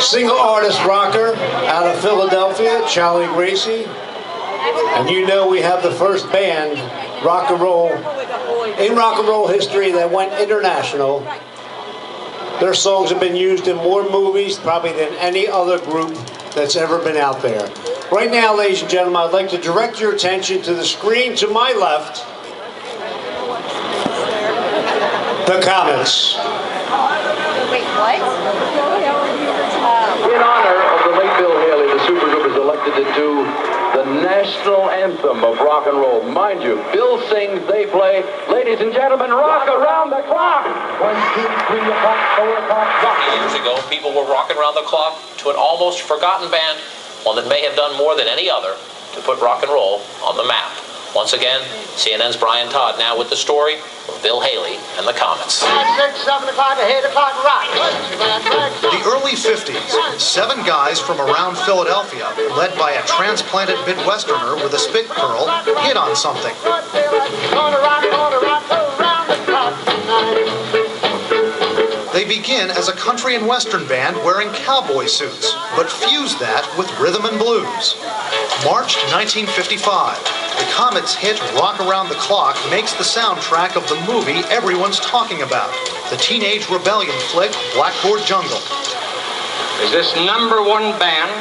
Single artist rocker out of Philadelphia, Charlie Gracie. And you know we have the first band, rock and roll, in rock and roll history that went international. Their songs have been used in more movies probably than any other group that's ever been out there. Right now, ladies and gentlemen, I'd like to direct your attention to the screen to my left. The Comets. Wait, what? In honor of the late Bill Haley, the supergroup is elected to do the national anthem of rock and roll. Mind you, Bill sings, they play. Ladies and gentlemen, rock around the clock. 1, 2, 3 o'clock, 4 o'clock, rock. Years ago, people were rocking around the clock to an almost forgotten band, one that may have done more than any other to put rock and roll on the map. Once again, CNN's Brian Todd now with the story of Bill Haley and the Comets. 6, 7 o'clock, 8 o'clock, rock. The early 50s, 7 guys from around Philadelphia, led by a transplanted Midwesterner with a spit curl, hit on something. They begin as a country and western band wearing cowboy suits, but fuse that with rhythm and blues. March 1955, the Comets' hit Rock Around the Clock makes the soundtrack of the movie everyone's talking about, the teenage rebellion flick Blackboard Jungle. Is this #1 band,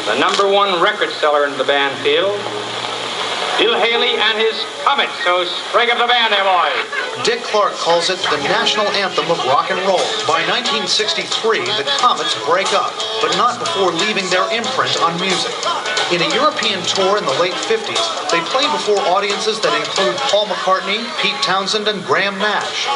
the #1 record seller in the band field, Bill Haley and his Comets, so strike up the band there, boys. Dick Clark calls it the national anthem of rock and roll. By 1963, the Comets break up, but not before leaving their imprint on music. In a European tour in the late 50s, they played before audiences that include Paul McCartney, Pete Townsend, and Graham Nash.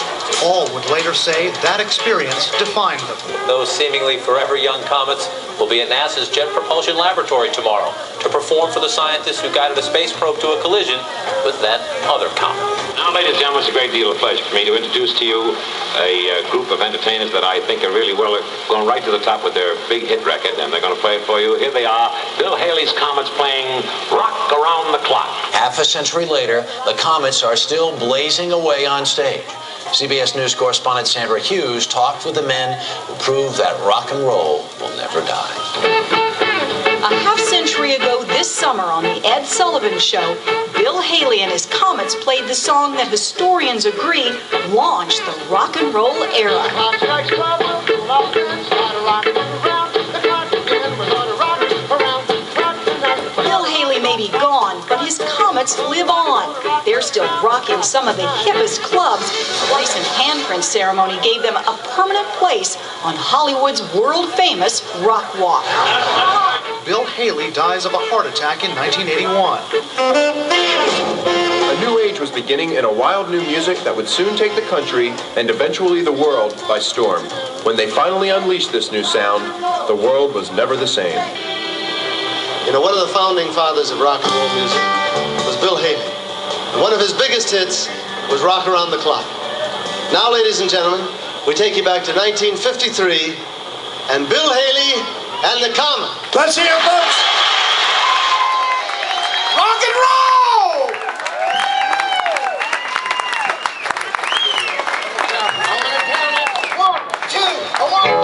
All would later say that experience defined them. Those seemingly forever young Comets will be at NASA's Jet Propulsion Laboratory tomorrow to perform for the scientists who guided a space probe to a collision with that other comet. Now, ladies and gentlemen, it's a great deal of pleasure for me to introduce to you a group of entertainers that I think are really going right to the top with their big hit record, and they're going to play it for you. Here they are, Bill Haley's Comets playing Rock Around the Clock. Half a century later, the Comets are still blazing away on stage. CBS News correspondent Sandra Hughes talked with the men who proved that rock and roll will never die. A half-century ago this summer on the Ed Sullivan Show, Bill Haley and his Comets played the song that historians agree launched the rock and roll era. Bill Haley may be gone, but his Comets live on. They're still rocking some of the hippest clubs. A recent handprint ceremony gave them a permanent place on Hollywood's world-famous Rock Walk. Bill Haley dies of a heart attack in 1981. A new age was beginning in a wild new music that would soon take the country and eventually the world by storm. When they finally unleashed this new sound, the world was never the same. You know, one of the founding fathers of rock and roll music was Bill Haley. And one of his biggest hits was Rock Around the Clock. Now, ladies and gentlemen, we take you back to 1953 and Bill Haley and the Comets. Let's hear it, folks.